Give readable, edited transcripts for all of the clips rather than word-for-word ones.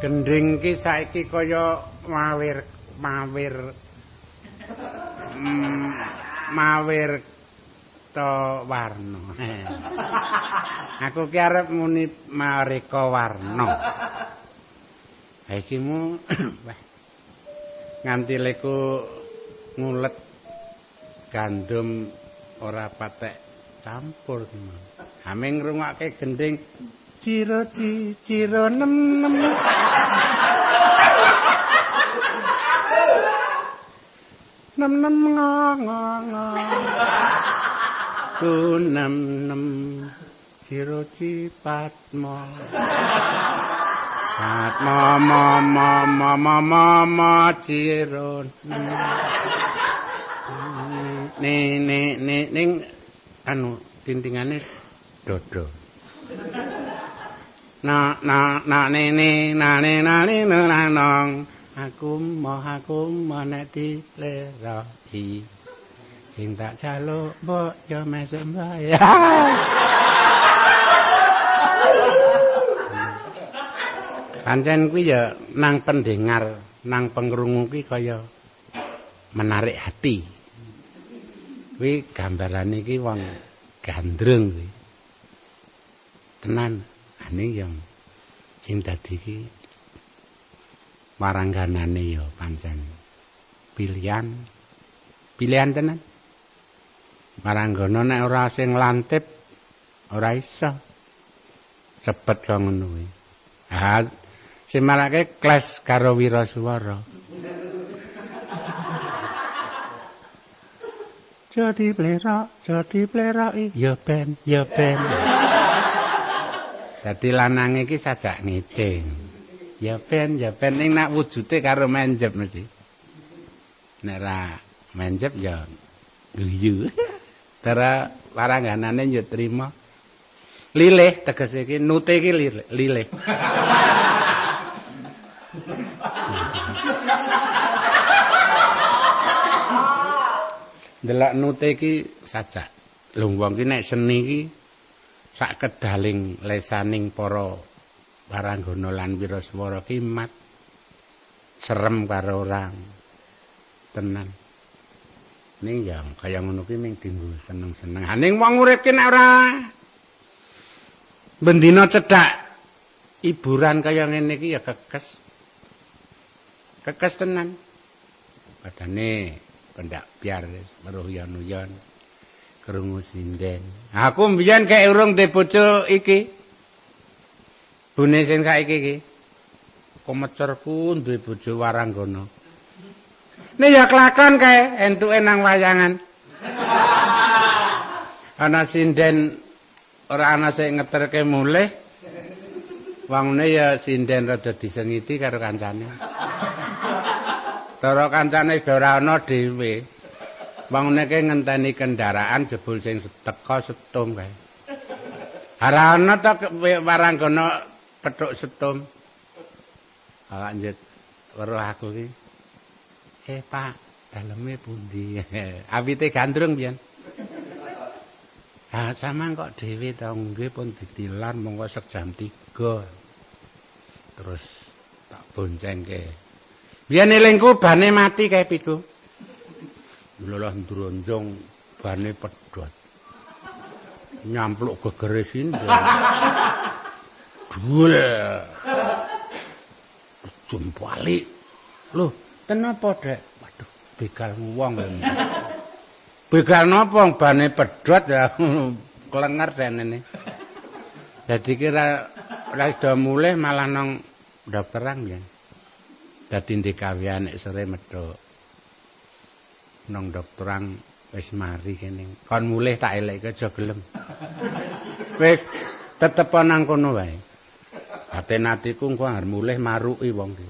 Gendhing ki saiki kaya mawir to warna. Aku ki arep muni mareka warna. Ha iki mu nganti leku ngulet gandum ora patek campur. Ame ngrungokke gendhing ciro nem. Nem ngong. Ku nem ciro cipatmo. Mama ciro. Ning anu tintingane dodo. Na nang aku mau nek dileroki sing tak jaluk mbok yo mesem wae. Pancen kuwi ya nang pendengar, nang pengrungu kuwi kaya menarik hati. Kuwi gambarane iki wong gandrung kuwi. Tenan ane yang sing dadi iki warangganane ya pancen pilihan tenan. Waranggana nek ora sing lantip ora iso cepet kaya ngono kuwi. Ha sing marake kles karo Wiraswara. Jadi plerok ya ben. Dadi lanange iki sajak ngicing. Ya ben ning nak wujude karo menjep mesti. Nek ra menjep ya guyu. Dara warangganane yo trima. Lilih tegese iki nute iki lilih. Delok nute iki sajak. Lho wong ki nek seni iki sak kedaling lesaning para waranggana lan Wiraswara ki mat serem karo orang tenan. Ning ya kaya ngono ki ning dienggo seneng-seneng. Ha ning wong urip ki nek ora bendina cedhak hiburan kaya ngene iki ya kekes. Kekes tenan. Padane pendak biar weruh yon-yon. Krungu sinden. Aku mbiyen kek urung duwe bojo iki. Bune sing saiki iki. Komecerku duwe bojo waranggana. Nek ya kelakon kae entuke nang wayangan. Ana sinden ora ana sing ngeterke mulih. Wangune ya sinden rada disengiti karo kancane. Cara kancane ora ana dhewe. Wangune ke ngenteni kendaraan jebul sing teka setum kae. Ora ana ta waranggana pethuk setum. Lanjut weruh aku iki. Pak, daleme pundi? Awite gandrung pian. Ah, sampean kok dhewe ta nggih pun ditilan monggo sek jam 3. Terus tak boncengke. Biyen elingku bane mati kae piku. Lha ndronjong bane pedhot. Nyampluk gegere sinden. Dul. Jumpali. Loh, kenapa, Dek? Waduh, begal wong. Begal napa bane pedhot ya klenger denene. Dadi kira ora iso mulih malah nang dokteran ya. Dadi ndek kawian nek sore medhok. Nang dokteran wis mari kene. Kon mulih tak elekke aja gelem. Wis tetep nang kono wae. Baten atiku engko arep mulih maruki wong iki.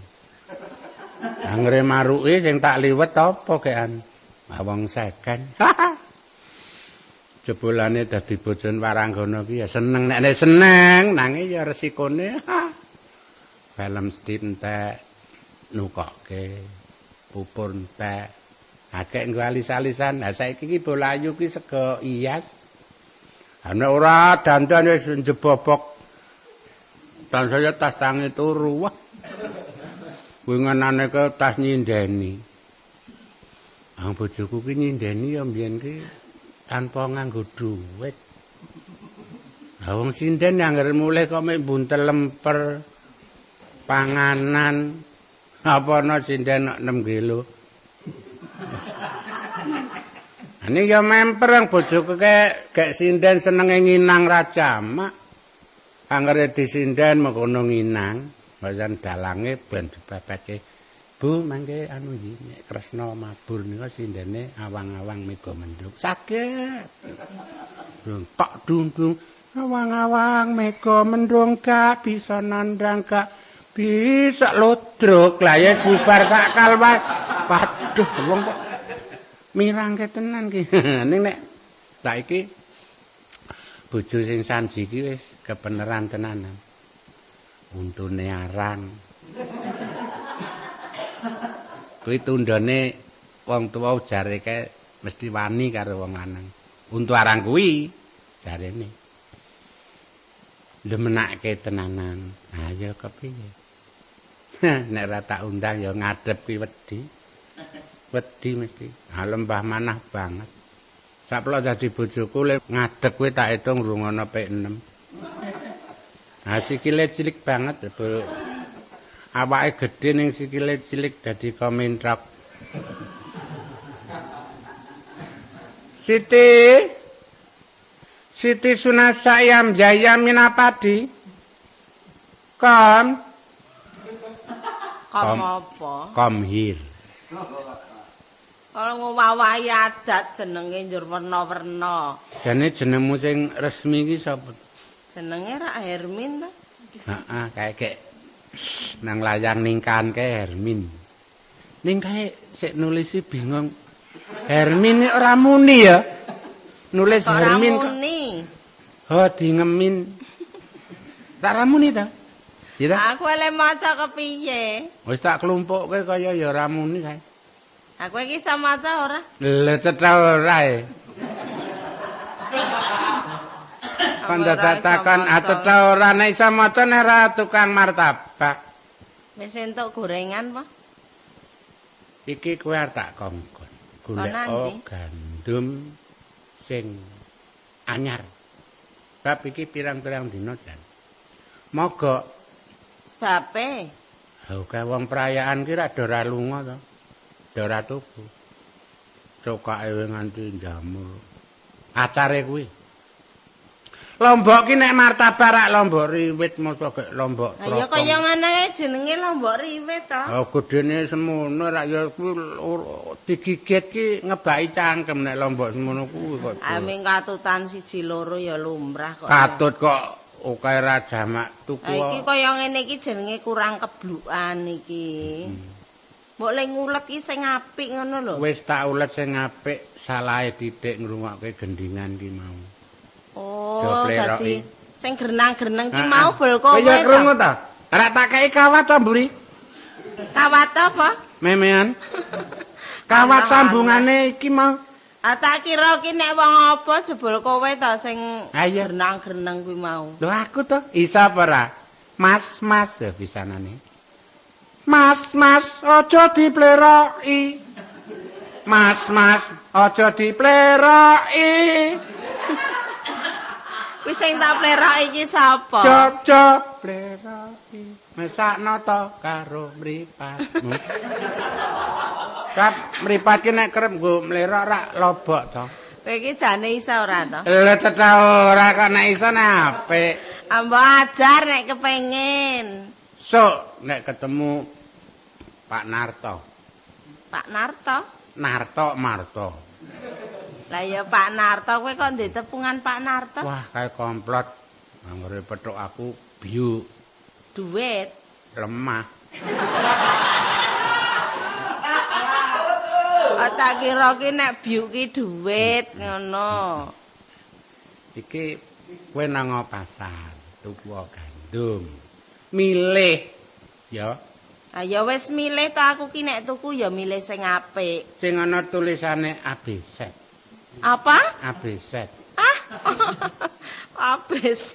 Angre maruki sing tak liwet apa kean? Wong seken. Jebulane dadi bojon waranggana ki ya seneng nek seneng nanging ya resikone. Film entek nukokke pupur entek. Akeh nggo alis-alisan. Lah saiki iki bolayu ki sego iyas. Ana ora dandan wis njebobok. Dan saya tas tangi turu. Wah. wingenane ke tas nyindeni. Bojoku ki nyindeni ya mbiyen ki tanpa nganggo dhuwit. Lah wong sinden angger mulih kok mek buntel lemper panganan apa ana sinden 6 kilo. Ini ya memper yang bojoku kayak sinden senenge nginang rajamak. Anggere disinden mengkono nginang, bayan dalange ben dipepeke. Bu mangke anu iki Kresna mabur nika sindene awang-awang mega mendung. Saged. Tok dung-dung awang-awang mega mendung gak bisa nandang gak bisa lodrok lah ya bubar sak kalwa. Waduh wong kok mirangke tenan ki. Ning nek saiki bojo sing sanji ki wis kebeneran tenanan. Untune arang. Kuwi tundane wong tuwa jare kae mesti wani karo wong lanang. Untu arang kuwi jarene. Demenake tenanan. Ha ya kepiye? Nek ra tak undang ya ngadep ki wedi. Wedi mesti. Ha lembah manah banget. Saplo dadi bojoku le ngadep kuwi tak hitung rungono pek 6. Ha sikile cilik banget, awake gedhe ning sikile cilik dadi komentrok. Siti Sunasayam Jaya Minapadi. Kom apa? Kom here. Kalau ngowawahi adat jenenge njur werna-werna. Jane jenengmu sing resmi iki sapa? Jenenge Rak Hermin ta? Heeh, kayak nang layang ningkan ke Hermin. Ning kae sik nulisi bingung. Hermin ora muni ya. Nulis Hermin kok. Oh, dingemin. Tak ramuni ta? Iya. Aku elek maca kepiye? Wis tak klumpukke kaya ya ora muni kae. Aku iki iso maca ora? Lha cetha ora e. Pandhatakan acetha ora nek iso maca nek ora tukang martabak. Wis entuk gorengan apa? Iki kowe arep tak kongkon. Golek gandum sing anyar. Bab iki pirang-pirang dina jan. Mogok sebabe. Oke wong perayaan ki ra ora lunga to. Ora tuku. Cokake nganti njamur. Acare kuwi. Lombok ki nek martabak rak lombok riwit mosok gek lombok. Ya kaya ngene jenenge lombok riwit to. Oh gedene semono rak ya kuwi digigit ki ngebaki cangkem nek lombok semono kuwi kok. Aming katutan 1 2 ya lumrah kok. Katut kok oke ra jamak tuku. Iki kaya ngene iki jenenge kurang keblukan iki. Mbok le ngulet ki sing apik ngono lho. Wis tak ulet sing apik, salahe titik ngrungokke gendingan ki mau. Oh, dadi sing grenang-greneng ki mau bol kowe. Kaya krungu ta? Ora tak kei kawat to, Mburi? Kawat apa? Memean. Kawat sambungane iki mau. Tak kira ki nek wong apa jebul kowe to sing grenang-greneng kuwi mau. Lho aku to, iso apa ora? Mas pisanane. Mas, aja dipleroki. Mas, aja dipleroki. Wis sing tak pleroki iki sapa? Cocok pleroki. Mesakno to karo mripatmu. Kap mripat ki nek kerep nggo mlerok rak lobok to. Kowe iki jane iso ora to? Lha cetha ora kok nek iso nek apik. Ambo ajar nek kepengin. Sok nek ketemu Pak Narto. Pak Narto? Marto. Lah ya Pak Narto kowe kok ndek tepungan Pak Narto? Wah, kae komplot. Anggere pethuk aku biu. Duit Lemah. Tak kira ki nek biu ki duit ngono. Iki kowe nang pasar, tuku gandum. Milih ya. Ya wis milih to aku ki nek tuku ya milih sing apik. Sing ana tulisane ABC. Apa? ABC. ABC.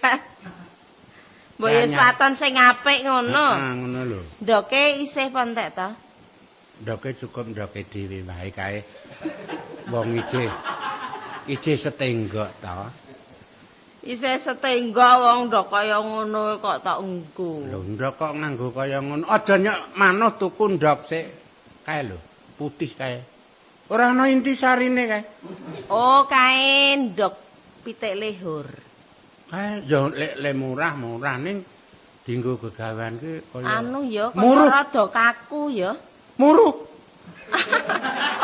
Mbok wis waton sing apik ngono. Ngono lho. Ndoke isih apa entek to? Ndoke cukup ndoke dhewe wae kae. Wong ije setenggok to. Isih setenggok wong ndok kaya ngono kok tak engko. Lho ndok kok nganggo kaya ngono. Aja nyek manut tuku ndok sik kae lho, putih kae. Ora ana intisarine kae. Oh, kae ndok pitik lehur. Kae yo lek murah ning dienggo gegawean ki kaya Anu ya kaya rada kaku ya. Muruh.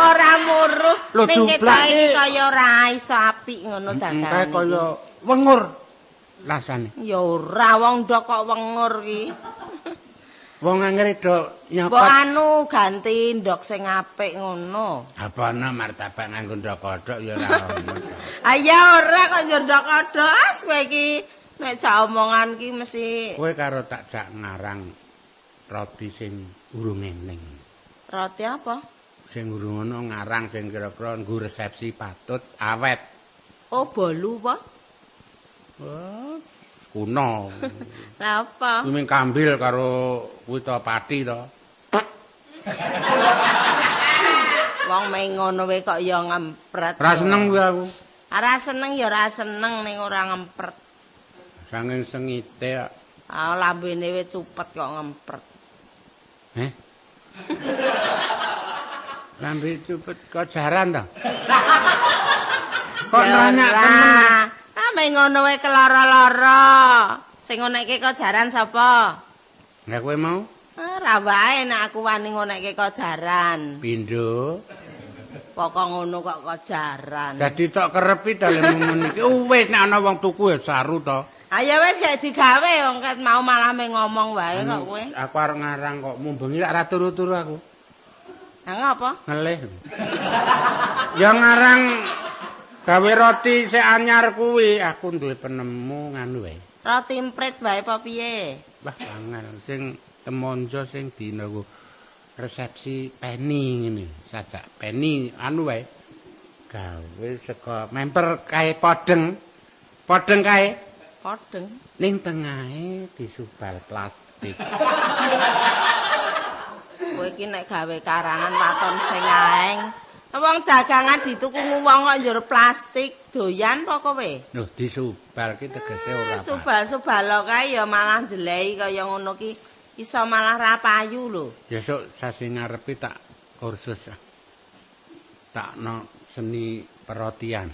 Ora muruh, Lho, ning jublak ketoke kaya ora iso apik ngono dagangan. Kae kaya wengur rasane. Ya ora wong ndok kok wengur ki. Wong angger do Mbok nyokot. anu ganti ndok sing apik ngono. Apa ana martabak nganggo ndok kodhok ya ora ono. Ya ora kok yo ndok kodhok as kowe iki nek jak omongan ki mesti Kowe karo tak jak ngarang roti sing urung eneng. roti apa? Sing urung ono ngarang sing kira-kira nggo resepsi patut awet. Oh, bolu apa? Wah, kuno. Lah apa? Kuwi kambil karo kuwi to pati to. Wong meng ngono wae kok ya ngempret. Ora seneng kuwi aku. Ora seneng ya ora seneng ning ora ngempret. Sanging sengite kok. Ah lambene wis cupet kok ngempret. Heh. Lambe cepet kok jaran to. Kok nanya temen. Ah meng ngono wae kelara-lara. Sing ngonekke kok jaran sapa? Lah kowe mau Ora wae nek aku wani ngonekke kok jaran. pindho. Pokok ngono kok jaran. Dadi tok kerepi to lek ngono iki. Wis nek ana wong tuku ya saru to. Ayo wis gak digawe wong ket mau malah ngomong wae kok kowe. Aku arep ngarang kok mumbengi lek ora turu-turu aku. Lah ngapa? Ngelih. Ya ngarang gawe roti sik anyar kuwi aku duwe penemu nganu wae. Roti imprit wae apa piye? Wah, angel sing temonjo sing dina ku resepsi peni ngene, sajak peni anu wae. Gawe saka memper kae podeng. Podeng kae Podeng. ning tengahe disubal plastik. Kowe iki nek gawe karangan waton sing aeng. Wong dagangan dituku wong kok njur plastik doyan apa kowe? Loh, disubal ki tegese ora. Subal-subal kae ya malah jelehi kaya ngono ki iso malah ra payu lho. Besok sasi ngarepi tak kursus. Takno seni perotian.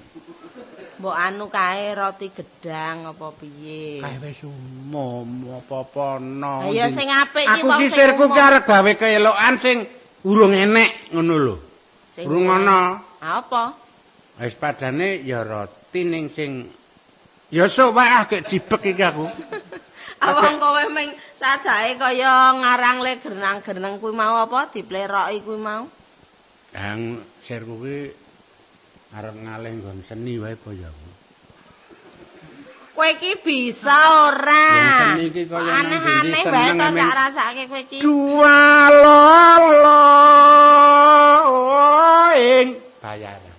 Mbok anu kae roti gedang apa piye? Kae wis umum apa-apa ana. Ya sing apik iki aku wong ki sing sirku umum. ki arep gawe keelokan sing urung enek ngono lho. Sing Urung ana. Apa? Wis padane ya roti ning sing ya sok wae gek jibek iki aku. Awang kowe ming sajake kaya ngarang le gernang-gerneng kuwi mau apa dipleroki kuwi mau? Yang sirku kuwi arep ngalih nggon seni wae apa ya. Kowe iki bisa ora? Yang seni iki kaya nang aneh-aneh ndi wae to seneng tak rasake kowe iki. Dua lolo ing bayaran.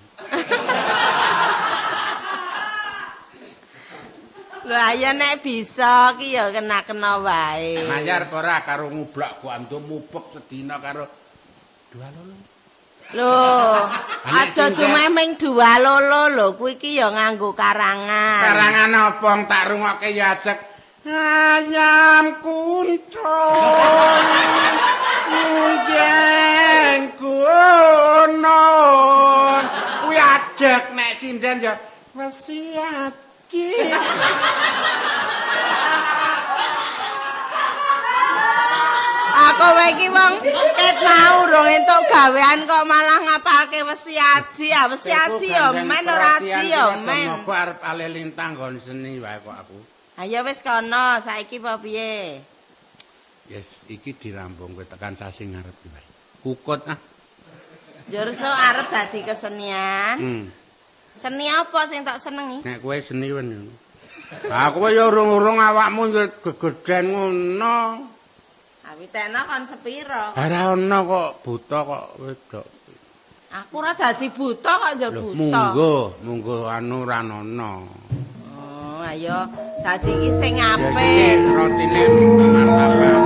Lho ayo nek bisa ki ya kena-kena wae. Mayar ora karo ngublak gandum mupek sedina karo dua lolo. Lho, aja dumeming dua lolo lho, kuwi iki ya nganggo karangan. Karangan apa tak rungokke ya ajek. Ayam kuncung nggeng gunung. Kuwi ajek nek sinden ya wasiat. Aku kowe iki wong ket mau urung entuk gawean kok malah ngapalke wesi aji. Ah wesi aji ya men ora aji ya men. Aku arep alih lintang nggon seni wae kok aku. Ayo wis kono, saiki apa piye? Yes, iki dirampung kowe tekan sasi ngarep wae. Kukut ah. Njur sok arep dadi kesenian. Seni apa sing tak senengi? Nek kowe seniwen. Ah kowe ya urung-urung awakmu gegeden ngono. Awitena kon sepiro? Ora ana kok buta kok wedok. Aku ora dadi buta kok njur buta. Munggo anu ra ana. Oh, ayo dadi iki sing apik. Rotine martabak.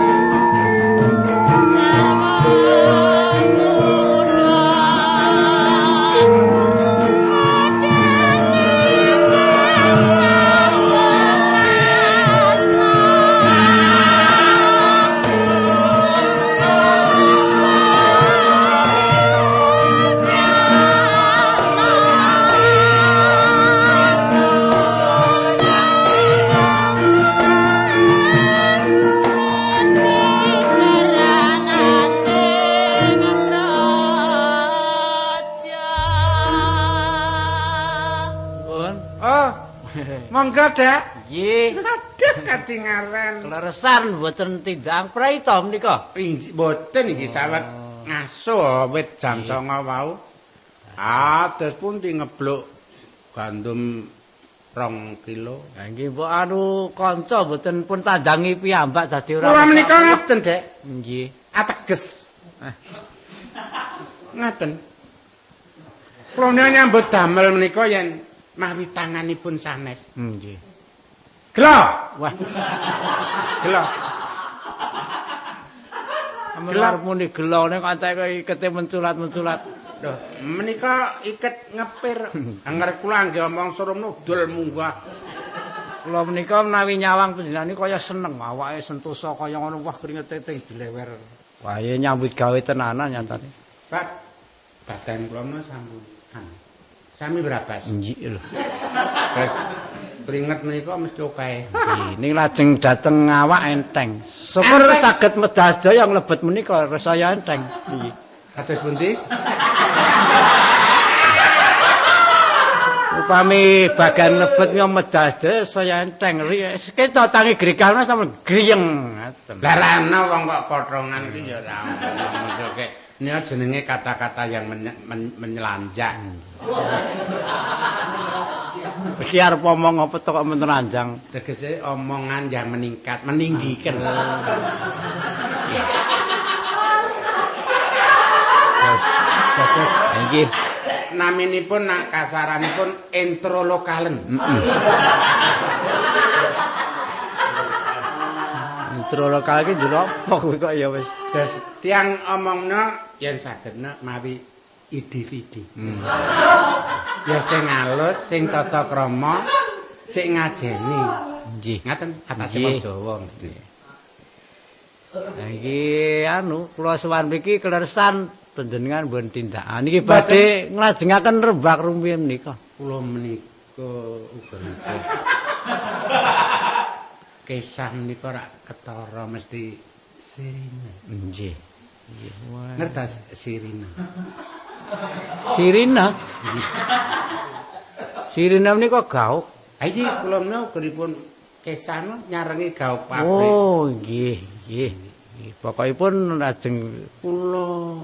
Monggo, Dak. Nggih. Aduh, katingaran. Kleresan mboten tindang praita menika. Mboten iki sawet ngaso wit jam 09.00 wau. Terus pundi ngebluk gandum 2 kilo. Lah nggih mbok anu kanca mboten pun tandangi piyambak dadi ora. Kula menika ngaten, Dek. Nggih. Ateges. Ngaten. Kula nyambut damel menika yen mawi tanganipun sanes. Nggih. Gelo. Wah. Gelo. Amarga muni gelone kancake ikete menculat-menculat. Lho, menika iket ngepir. Angger kula nggih omong suruh nudul munggah. Kula menika menawi nyawang panjenengan kaya seneng awake sentosa kaya ngono wah kringete ting dilewer. Wah, ya nyambut gawe tenanan nyatane. Pak, badan kula menika sampun sami berabas. Nggih lho. Wes keringet menika mesti okae. Ning lajeng dateng awak enteng. Syukur saged medhas daya nglebet menika saya enteng. Nggih. Kados pundi? Upami bagian lebet yo medhas daya saya enteng. Ketok tangi grikal Mas sampun griyeng. Lah ana wong kok potrongan iki ya ora ono. Ini jenenge kata-kata yang menyelanjak. Iki arep omong apa to kok meneranjang? Tegese omongan yang meningkat, meninggikan. Terus nggih. Naminipun nak kasaranipun intro lokalen. Intro lokal iki jero apa kuwi kok ya wis. Terus tiang omongna yen sagedna mawi ide-ide. Ya sing alus, sing tata krama, sing ngajeni. Nggih. Ngaten atasipun Jawa. Nah iki anu kula sowan mriki kleresan panjenengan mboten tindakan. Niki badhe nglajengaken rembak rumiyin menika. Kula menika uga kisah menika rak ketara mesti sirine. Nggih. Ngertos sirine. Sirina. Sirina menika gauk. Ha iki kula menika ugeripun kisah nyarengi gauk pabrik. Oh, nggih, nggih. Pokokipun lajeng Kula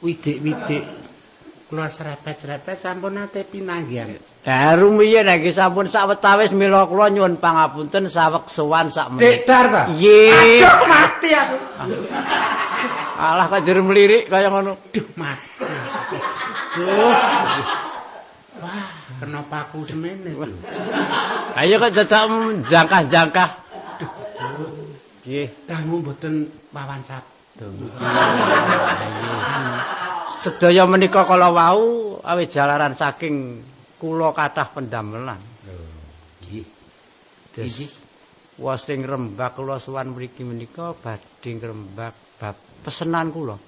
widik-widik kula serepet-serepet sampun nate pinanggihan. rumiyin nggih sampun sawetawis mila kula nyuwun pangapunten saweg sowan sak menit. Dik dar ta? Nggih. Aduh mati aku. Alah kok jero mlirik kaya ngono. Duh mati. Duh. Wah, kenapa aku semene lho. Ayo kok dadak jangkah-jangkah. Nggih. Dangu mboten wawan sabda. Sedaya menika kala wau awit jalaran saking kula kathah pendamelan. Nggih. Iki wong sing rembak kula sowan mriki menika badhe ngrembak bab pesenan kula.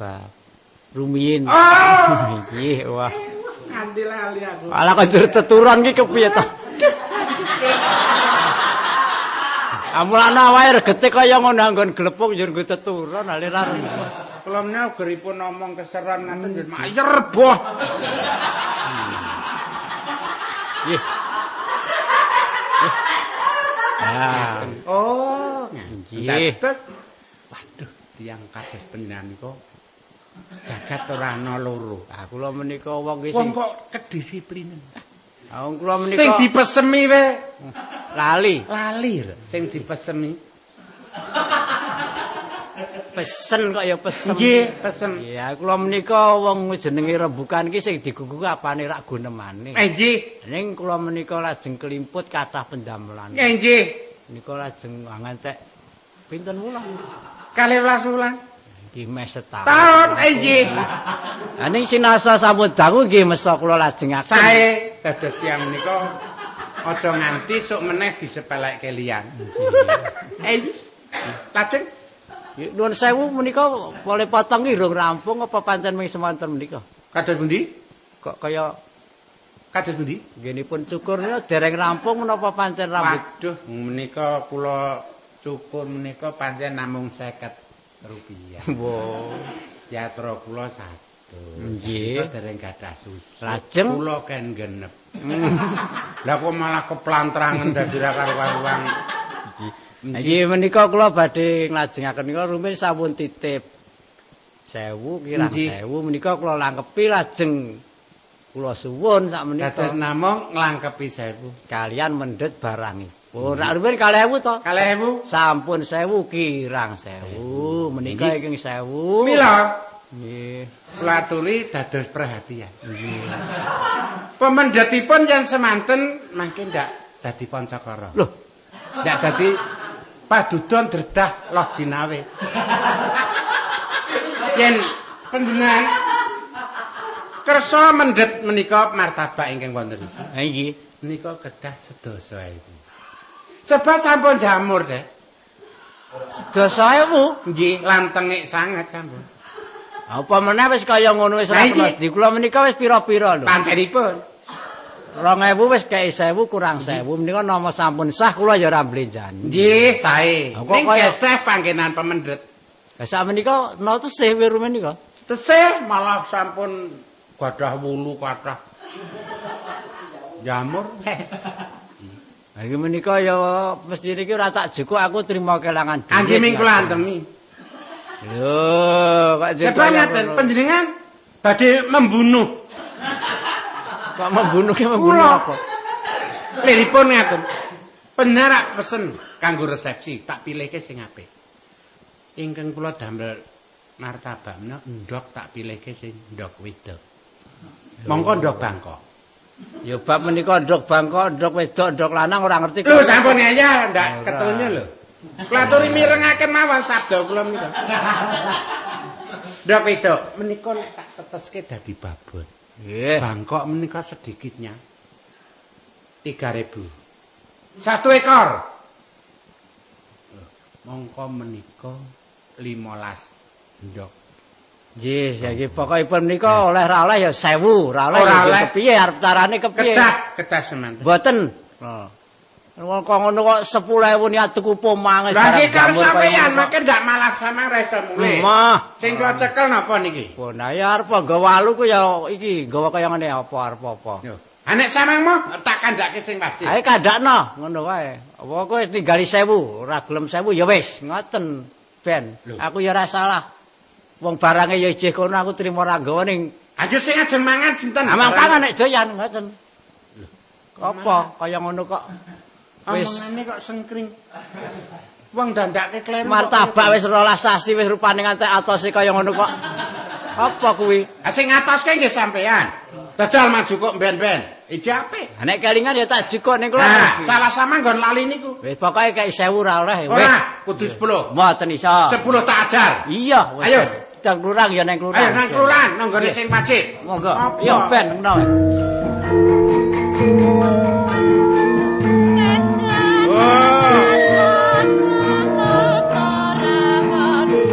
Bab rumiyin. Nggih, wah. Nganti lali aku. Alah kok jero teturon iki kepiye to? Amulane awake regete kaya ngono anggon glepung njur nggo teturon aliran. Kula menawa ugeripun ngomong keseran ngaten nggih mayer boh. Nggih. Ah, Oh, nggih. Terus waduh, tiyang kados panjenengan niku jagat ora ana loro. Ah kula menika wong Wong sing kok kedisiplinen. ah wong kula menika Sing dipesemi wae lali. lali sing dipesemi. Pesen kok ya pesen. Nggih, pesen. Iya, kula menika wong jenenge rembukan iki sing digugu apane rak gunemane. Nggih. Ning kula menika lajeng kelimput kathah pendamelan. Nggih. Nika lajeng ngantek pinten wulan? 12 wulan. Nggih mes setahun. Tahun nggih. Lah ning sinasa sampun dangu nggih mesa kula lajengaken. Sae dados tiyang menika aja nganti sok meneh disepelekke liyan. Lajeng Nuwun sewu menika boleh potong irung rampung apa pancen mung semonten menika? kados pundi? Kok kaya Kados pundi? nggih cukur nika dereng rampung menapa pancen rambut? Waduh, menika kula cukur menika pancen namung 50 rupiah. Wo. Yatra kula 100. Nggih. Kula dereng gadah susah. Lajeng Kula ken genep. Lah kok malah keplantrangan dadi ra karo-karuan. Nggih menika kula badhe nglajengaken nika rumiyin sampun titip 1000 kirang 1000 menika kula langkepi lajeng kula suwun sak menika. Dados namung nglangkepi 1000 kalian mendhet barangipun. Sak rumiyin 2000 to? 2000 Sampun 1000 kirang 1000 menika ing 1000. Mila nggih kula aturi dados perhatian. Nggih. Pemendhetipun yen semanten mangke ndak dadi pancakara. Lho, ndak dadi padudon dredah loh jinawe. Yen panjenengan kersa mendhet menika martabak ingkang wonten. ha nggih. Menika kedah sedasa ibu. Sebab sampun jamur teh. 10.000. Nggih, lantengik sanget sampun. Apa meneh wis kaya ngono wis Lah ora iki. kena di kula menika wis pira-pira lho. Panjenipun 2000 wis kei 1000 kurang 1000 menika nama sampun sah kula ya ora mblenjani. nggih sae. Kok Ning kaya- geseh panggenan pemendhet. Lah sak menika no tesih wiru menika. Tesih malah sampun gadah wulu kathah. Jamur. Lah iki menika ya mesti iki ora tak jukuk aku trima kelangan duit. Anjing kula antemi. Lho, kok Sebab ngaten panjenengan badhe membunuh. Kok membunuh ki membunuh Kula. apa? Liripun ngaten. Penarak pesen kanggo resepsi, tak pilihke sing apik. Ingkang kula damel martabak menika ndok tak pilihke sing ndok wedok. Mongko ndok Bangkok. Ya bab menika ndok Bangkok, ndok wedok, ndok lanang ora ngerti. Lho sampun ya ndak Ora. ketunya lho. Kula aturi mirengaken mawon sabda kula menika. Ndok wedok menika nek tak teteske dadi babon. Nggih. Bangkok menika sedikitnya 3.000. 1 ekor. Mongko menika 15 ndok. Nggih, saiki pokokipun menika oleh ra oleh ya 1000, ra oleh Ora ya oleh. kepiye arep carane kepiye? Kedah semanten. Mboten. Heeh. Wong kok ngono kok 10.000 niat tuku pomange Lah iki kalau jamur kaya sampeyan ngono kok. mangke ndak malah sama reso mulih. Mah. Sing kula cekel napa niki? Oh, nah ya arep nggawa walu ku ya iki, nggawa kaya ngene apa arep apa. Yo. Anek sampean mah tak kandhake sing wajib. Ae kandakno ngono wae. Apa kowe tinggali 1000, ora gelem 1000 ya wis, ngoten. Ben, Lho. aku ya ora salah. Wong barange ya ijih kono aku trimo ra nggawa ning Anjur sing ajeng mangan sinten? amang-amang nek doyan ngoten. Apa kaya ngono kok. Wis Omongane kok sengkring. Wong dandake kleru. martabak wis 12 sasi wis rupane ngantek atose kaya ngono kok. Apa kuwi? Ah sing ngatoske nggih sampean. Dajal maju kok ben-ben. Iji apik. Nek kelingan ya tak jukuk ning kula. Nah, salah sama nggon lali niku. Wis pokoke kei 1000 ora oleh wis. Ora, kudu 10. Mboten iso. 10 tak ajar. Iya, wis. Ayo. Cang klurang ya ning klurang. Ayo nang kelurahan nang nggone Nggih. sing wajib. Monggo. Apa? Yo ben ngono.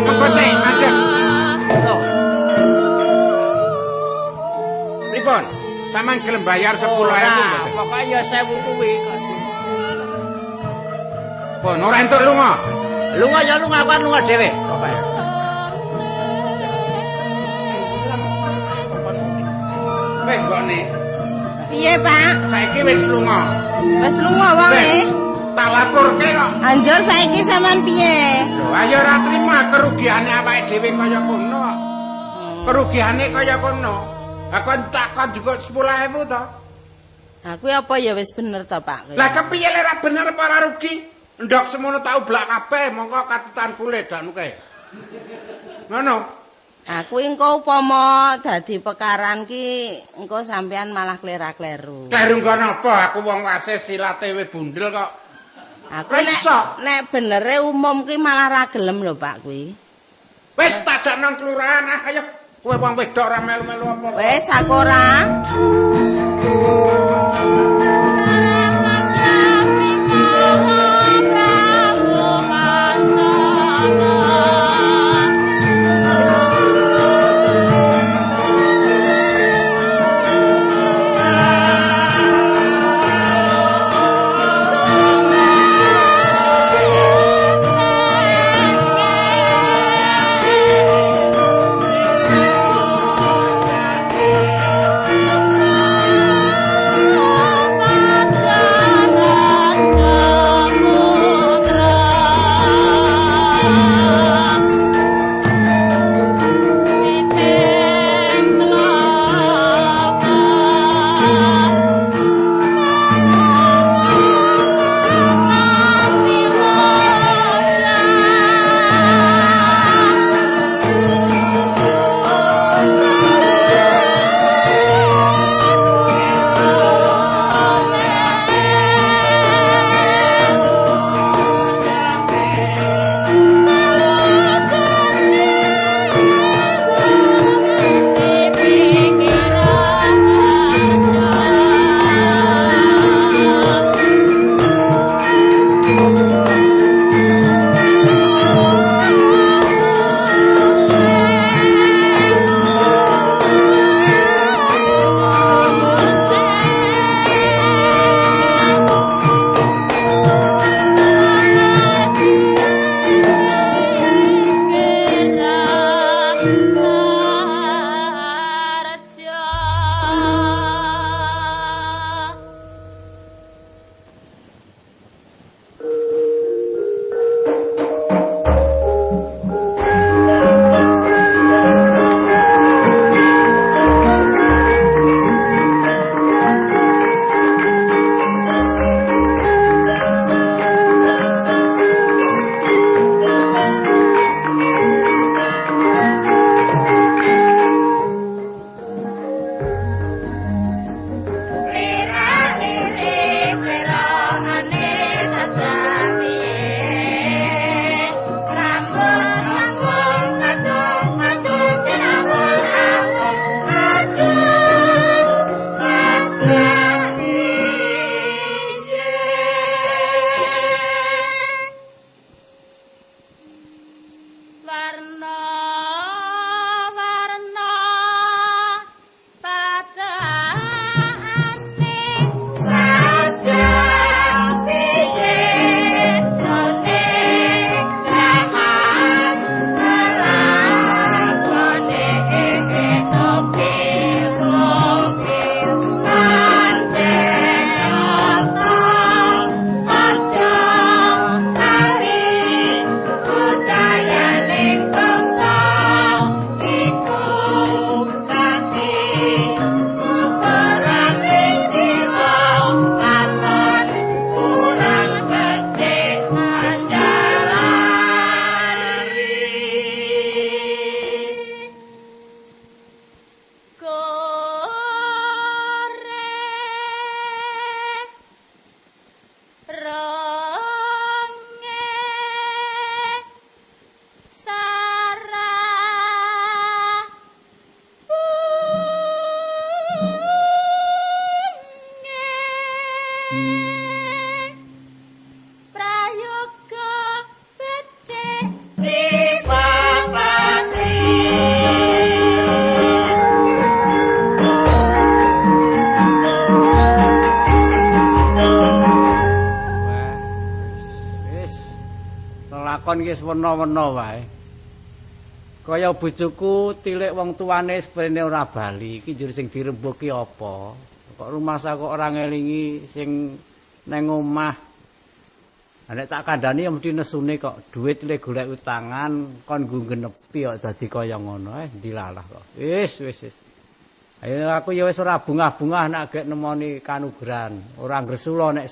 Monggo sing ajeng. Oh. Pripun? Sampeyan gelem bayar 10.000 mboten? Pokoke ya 1000 kuwi. Pun ora entuk lunga. Lunga ya lunga aku lunga dhewe. Pokoke. Wis gone. Piye, Pak? Saiki wis lunga. Wis lunga wong e. Wis, tak laporke kok. Anjur saiki sampean piye? Lho, ayo ora trima kerugiane awake dhewe kaya kono. Kerugiane kaya kono. Aku takon juga 10.000 to. Aku apa ya wis bener to, Pak? Lah kepiye lek ora bener apa ora rugi? Ndok semono tak oblak kabeh, mongko katutan kulit dak nuke. Ngono. Aku engko upama dadi pekaran ki engko sampean malah klera-kleru. Kleru kono apa? Aku wong wasis silate we bundel kok. Aku nek benere umum ki malah ra gelem lho Pak kuwi. Wis tak jak nang kelurahan ayo. Kowe wong wedok ora melu-melu apa. Wis aku ora. lakon iki wena-wena wae. Kaya bojoku tilik wong tuane seprene ora bali, iki njur sing dirembuki apa? Kok rumangsa kok ora ngelingi sing nang omah. Nek tak kandhani ya mesti nesune kok dhuwit le golek utangan kon nggo genepi kok dadi kaya ngono dilalah kok. Wis. Ayo aku ya wis ora bungah-bungah nek gek nemoni kanugrahan, ora gresula nek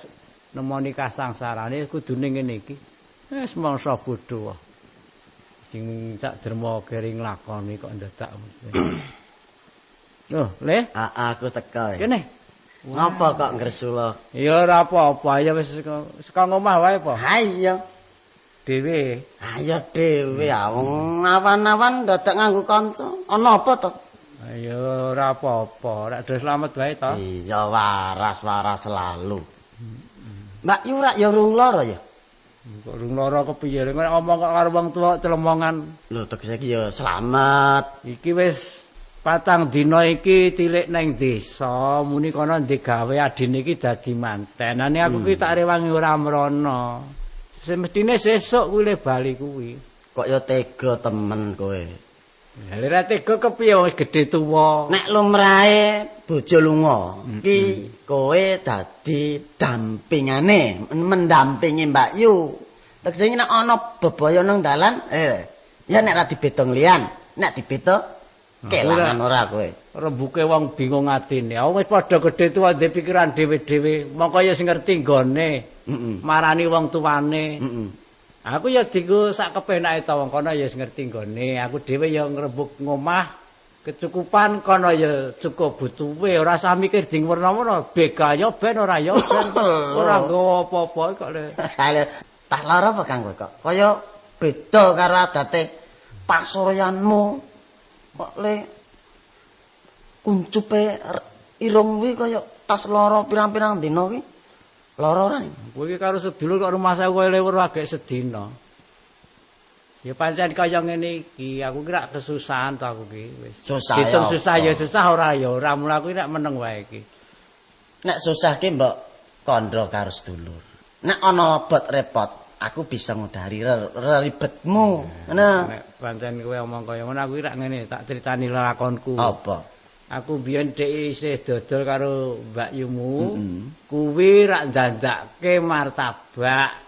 nemoni kasangsarane kudune ngene iki. Wis mangsa bodho. Sing tak derma kering lakoni kok ndadak. Loh, Le? Aku teko. Kene. Ngapa kok ngresula? Ya ora apa-apa, ya wis saka ngomah wae apa? Ha iya. Dhewe. Ayo dhewe wong awan-awan dadak nganggo kanca. Ana apa to? Ayo ora apa-apa, rak do slamet wae to. Iya waras selalu. Mbak Yu rak ya rung lara ya. Kok rung lara kepiye? Nek ngomong kok karo wong tuwa celemongan. Lho tegese iki ya slamet. Iki wis 4 dina iki tilik nang desa, muni kono ndek gawe adine iki dadi mantenane aku ki tak rewangi ora mrono. Semestine sesuk kuwi le bali kuwi. Kok ya tega temen kowe. Lha tega kepiye wis gedhe tuwa. Nek lumrahe bojo lunga, iki kowe dadi dampingane, mendampingi Mbak Yu. Tegese nek ana bebaya nang dalan, ya nek ra dibedong liyan, nek dibedong kelangan ora kowe. Rembuke wong bingung atine. Wis padha gedhe tuwa ndek pikiran dhewe-dhewe, mongko ya sing ngerti nggone. Marani wong tuwane. Aku ya dienggo sak kepenake ta wong kono ya wis ngerti nggone. Aku dhewe ya ngrembug ngomah kecukupan kono ya cukup butuhe, ora usah mikir ding werna-werna. Bega ya ben ora ya ben. Ora nggo apa-apa kok le. Tak lara apa kang kowe kok? Kaya beda karo adate pasuryanmu. Kok le kuncupe irung kuwi kaya tas lara pirang-pirang dina kuwi. Lara ora? Kowe iki karo sedulur kok rumah saya kowe lewur agek sedina. Ya pancen kaya ngene iki, aku ki rak kesusahan to aku ki wis. Susah Ditung ya. susah ya susah ora ya ora mula aku rak meneng wae iki. Nek susah ki mbok kandha karo sedulur. Nek ana bot repot, aku bisa ngudari ribetmu. Ngono. Nek pancen kowe omong kaya ngono aku rak ngene tak critani lelakonku. Apa? Aku biyen dhek isih dodol karo Mbak Yumu. Kuwi rak janjake martabak.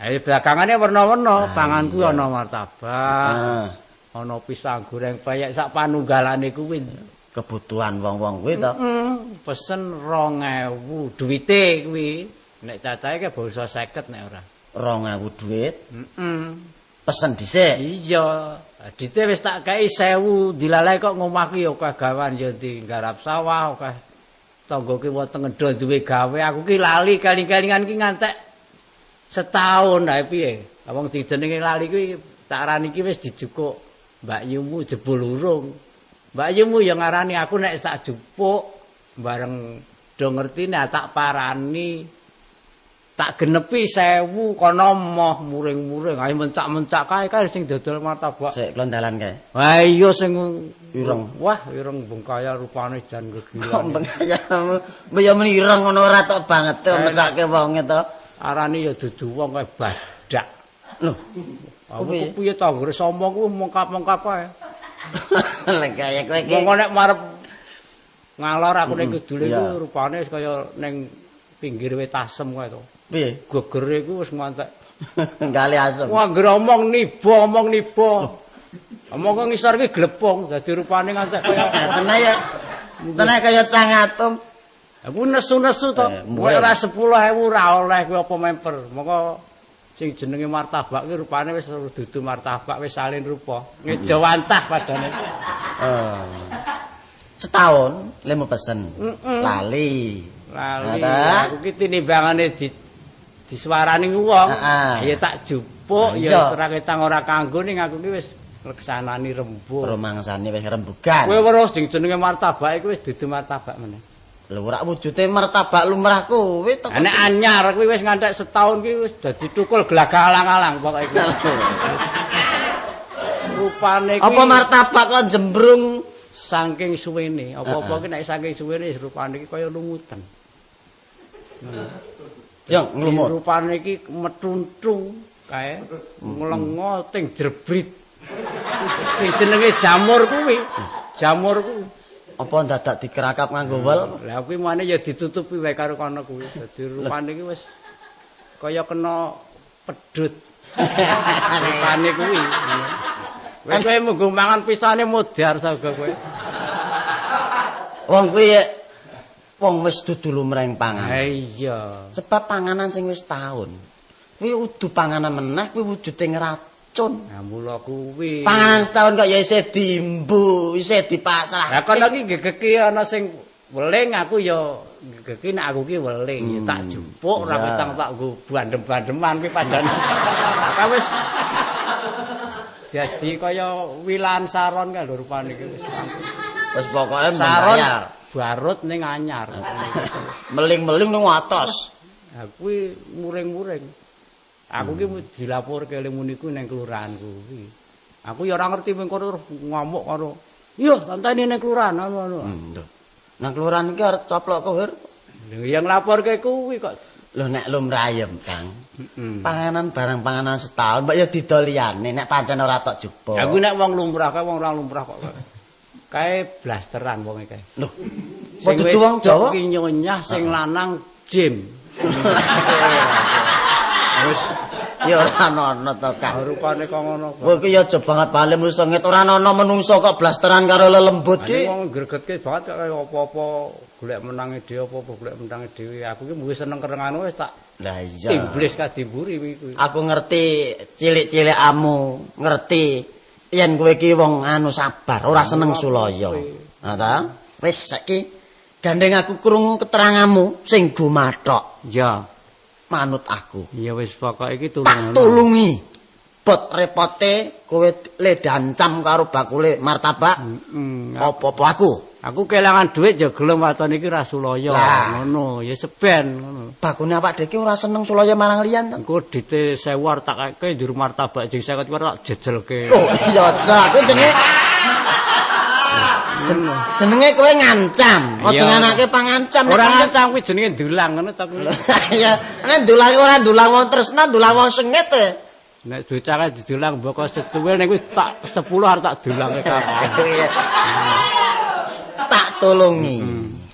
Ha belakangane werna-werna, panganku ana martabak. Ana pisang goreng peyek sak panunggalane kuwi. Kebutuhan wong-wong kuwi to. Pesen 2000 duwite kuwi. Nek cacahe ke basa 50 nek ora. 2000 duit. Pesen dhisik. Iya. Dite wis tak kei 1000 dilalae kok ngomah ki ya akeh gawan ya di garap sawah akeh tangga ki wonten ngendho duwe gawe aku ki lali kaling-kalingan ki ngantek setahun ae piye. Wong dijenenge lali kuwi tak arani ki wis dijukuk Mbak Yumu jebul urung. Mbak Yumu ya ngarani aku nek tak jupuk bareng do ngertine tak parani tak genepi 1000 kono moh muring-muring ae mencak-mencak kae sing dodol martabak. Sik klondalan kae. Wah iya sing ireng. Wah, ireng bengkaya rupane jan kegilaan. Kok bengkayamu? Ya menireng ngono ora tok banget to mesake wonge to. Arane ya dudu wong kae badak. Lho, aku kepiye to anggere sombong ku mongkap-mongkap kae. Lek kaya kowe iki. Wong nek marep ngalor aku ning kidul iku rupane kaya ning pinggir wit asem kae to. Piye? Gegere iku wis ngantek Gali asem. wah anggere omong niba. Omong kok ngisor ki glepung dadi rupane ngantek kaya Tenan ya. Tenan kaya cangatum. aku nesu-nesu to. Ora 10.000 ora oleh kuwi apa memper. Moko sing jenenge martabak ki rupane wis dudu martabak wis salin rupa. Ngejawantah padane. Setahun lemu pesen. Lali. Aku ki tinimbangane disuarani wong. Ya tak jupuk ya ora ketang ora kanggo ning aku ki wis leksanani rembug. Romangsane wis rembugan. Kowe weruh sing jenenge martabak iku wis dudu martabak meneh. Lho ora wujude martabak lumrah kowe to. Nek anyar kuwi wis ngantek setahun ki wis dadi tukul glagalang-alang pokoke iku. Rupane kuwi apa martabak kok jembrung saking suwene. Apa-apa ki nek saking suwene rupane iki kaya lumutan. Yo nglumut. Rupane iki metuntu kae nglengo ting jrebrit. Sing jenenge jamur kuwi. Jamur kuwi. Apa dadak dikerakap nganggo wel? Lah kuwi mane ya ditutupi wae karo kono kuwi. Dadi rupane iki wis kaya kena pedhut. Rupane kuwi. Wis kowe munggo mangan pisane modar saga kowe. Wong kuwi wong wis dudu lumrahing panganan. Ha iya. Sebab panganan sing wis taun. Kuwi udu panganan meneh kuwi wujude racun. Nah mula kuwi. Panganan setahun kok ya isih diimbu, isih dipasrah. Lah kono iki gegeki ana sing weling aku ya gegeki nek aku ki weling ya tak jupuk ora wetang tak nggo bandem-bandeman ki padane. Lah wis jadi kaya wilan saron kan lho rupane iki wis. Wis pokoke saron membayar. barut ning anyar. Meling-meling nang atas. Lah kuwi muring-muring. Aku ki dilaporke lemu niku ning kelurahan kuwi. Aku ya ora ngerti mung kono ngamuk karo. Iya, tanteni ning kelurahan anu. Nang kelurahan iki arep coplok kohir. Lha yang laporke kuwi kok. Lho nek lumrayem, Kang. Panganan barang panganan setahun mbak ya didol liyane nek pancen ora tok jupuk. Aku nek wong lumrah kae wong ora lumrah kok. Kae blasteran wonge kae. Lho. Kok dudu wong Jawa? Ki nyonyah sing lanang jim. Wis ya ora ana to, Kang. rupane kok ngono. Kowe iki ya aja banget bale menungso nget ora ana menungso kok blasteran karo lelembut ki. Wong gregetke banget kaya apa-apa golek menange dhewe apa-apa golek menange dhewe. Aku ki wis seneng kerengan wis tak Lah iya. iblis kadimburi kuwi. Aku ngerti cilik-cilikamu, ngerti yen kowe iki wong anu sabar, ora seneng sulaya. Nah ta? Wis saiki gandeng aku krungu keteranganmu sing gumathok. Ya. Manut aku. Ya wis pokoke iki Tak tulungi. Bot repote kowe le dancam karo bakule martabak. Apa-apa aku. Aku kelangan dhuwit ya gelem waton iki ra sulaya ngono, ya seben ngono. Bakune awak dhewe ora seneng sulaya marang liyan to. Engko dite 1000 tak kakek njur martabak jeng 50 tak jejelke. Oh iya, Cak. Kuwi jenenge kowe ngancam. Aja nganake pangancam. Ora ngancam kuwi jenenge ndulang ngono ta kuwi. Iya, nek ndulang ora ndulang wong tresna, ndulang wong sengit e. Nek bocah didulang mboko setuwil nek kuwi tak 10 arep tak dulange kabeh. Tak tulungi.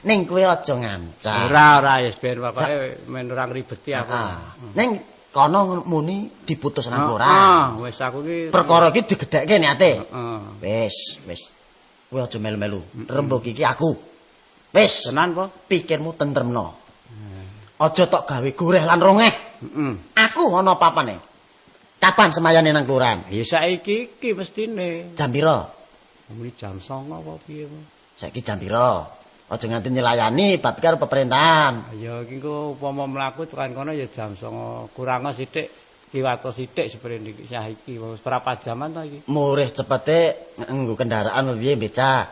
Ning kowe aja ngancam. Ora ya ben pokoke men ora ngribeti aku. Ning kono muni diputus nang ora. Wis aku ki Perkara iki digedhekke niate. Heeh. Wis. Kowe aja melu-melu. Rembug iki aku. Wis. Tenan po? Pikirmu tentremno. Aja tok gawe goreh lan rongeh. Aku ana papane. Kapan semayane nang kelurahan? Ya saiki iki mestine. Jam pira? Muni jam 09.00 apa piye? Saiki jam pira? Aja nganti nyelayani bab karo pemerintahan. Ya iki engko upama mlaku tekan kono ya jam 09.00 kurang sithik kiwato sithik seprene iki saiki wis berapa jaman to iki. Murih cepete nganggo kendaraan piye becak.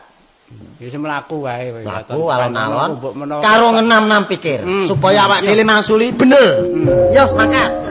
Wis mlaku wae. Mlaku alon-alon karo ngenam-nam pikir supaya awak dhewe mangsuli bener. Yo mangkat.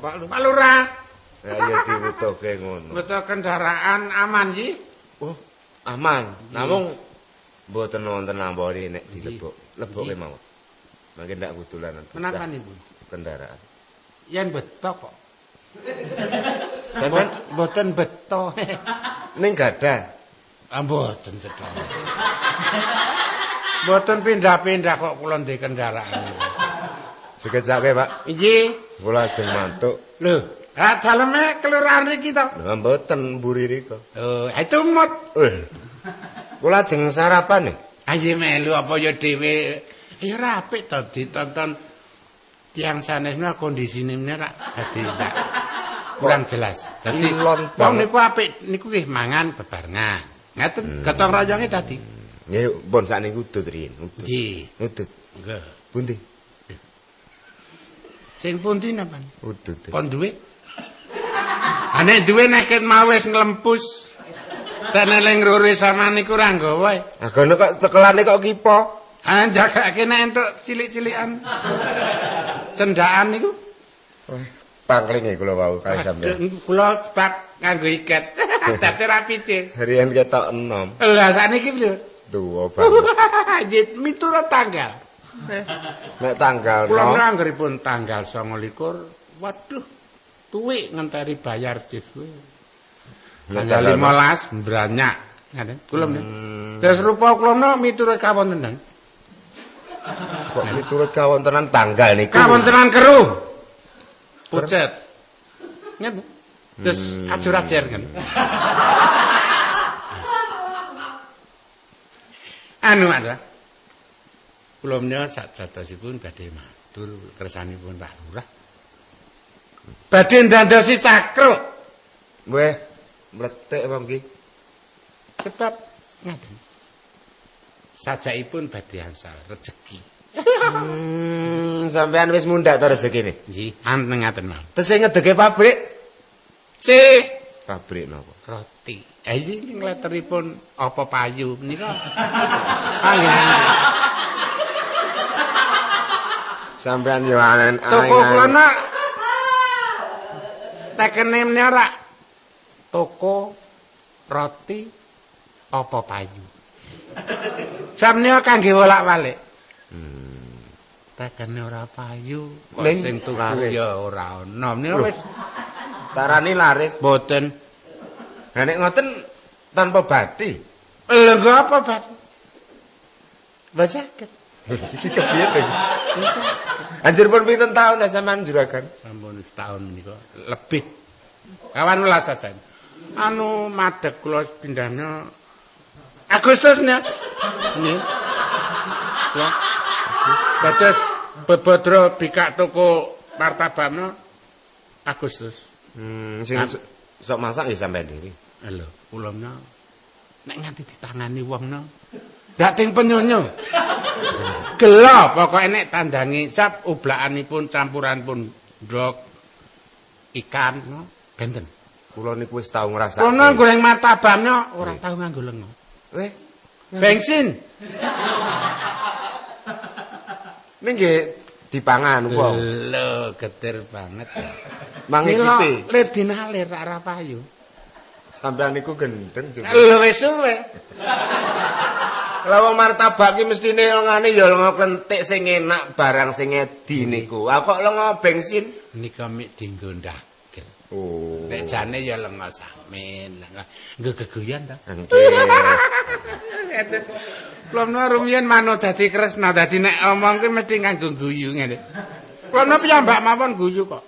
Pak Lurah. Ya iya dibutuhke ngono. Betul kendaraan aman sih? Oh, aman. Namung mboten wonten ambore nek dilebok. Leboke mawon. Mangke ndak kudulanan. Menapa niku? Kendaraan. Yen betok kok. Sampeyan Mboten beto. ning gadah. Mboten cetha. Mboten pindah-pindah kok kula ndek kendaraan. Sekejake, Pak. Inggih. Kula ajeng mantuk. Lho, ha daleme kelurahan iki to. Lha mboten mburi rika. Oh, itu mot. Kula ajeng sarapan nih. Ayo melu apa ya dhewe. Ya ora apik to ditonton tiyang sanesna kondisine ora dadi kurang jelas. Dadi wong niku apik niku nggih mangan bebarengan. Ngaten gotong royonge dadi. Nggih, pun sakniku udut riyin. Nggih. Udut. Nggih. Pundi? Sing pundi napa? Udut. Pon duwe. Ane duwe nek mau wis nglempus. Teneling rure sama niku ora nggawa. Agone kok cekelane kok kipo. Ah jagake nek entuk cilik-cilikan. Cendaan niku. pangklinge kula wau kali sampeyan. Kula tak nganggo iket. Dadi ra picis. Riyen ketok enom. Lah saniki lho. Tuwa banget. Jit miturut tanggal. Nek tanggal Kula no. anggeripun tanggal 29. Waduh. Tuwik ngenteri bayar dhewe. Tanggal 15 branyak. Ngaten. Kula nggih. Terus rupa kula miturut kawontenan. Kok miturut kawontenan tanggal niku. Kawontenan keruh. Pucet. Ngeten. Terus ajur-ajer kan. Anu ada. Kula menika sajatosipun badhe matur kersanipun Pak Lurah. Badhe ndandosi cakruk. Weh, mletek apa nggih? Sebab ngaten. Sajakipun badhe angsal rejeki. Sampean wis mundhak to rezekine. Nggih, anteng ngaten mawon. Tesih ngedege pabrik. Sih, Pabrik napa? roti. Iki ngleteripun apa payu menika. Sampean yo anen Toko kula tekene menika rak toko roti apa payu. Sampeyan kangge wolak-walik. Tekene ora payu, kok Ning sing tuku laris. ya ora ana. Menika wis tarani laris. boten. Lah nek ngoten tanpa bathi. Lha nggo apa, Pak? Bacaket. Iki kepiye to? Anjir pun pinten taun sampean juragan? Sampun setahun menika lebih. Kawan welas saja. Anu madeg kula pindahnya Agustus nih. Nggih. Ya. Dados bebodro bikak toko martabakno Agustus. Sing sok masak ya sampean dhewe. Lho, kula nek nganti ditangani wong ndak ting penyonyo. Gelo pokoke nek tandangi sap ublakanipun campuranipun ndok ikan benten. Kula niku wis tau ngrasakake. Kula goreng martabaknya ora tau nganggo lenga. Weh, Bensin. ning nggih dipangan wong. Lho, getir banget. Mangicipi. Lir dinalir ora payu. Sampean niku gendeng juga. Lho wis suwe. Lah wong martabak ki mestine lengane ya lenga kentik sing enak barang sing edi niku. Ah kok lenga bensin? Nika mik dienggo ndagel. Oh. Nek jane ya lenga samin, lenga nggo geguyan ta. Nggih. Kula rumiyin manut dadi kresna, dadi nek omong ki mesti nganggo guyu ngene. Kula piyambak mawon guyu kok.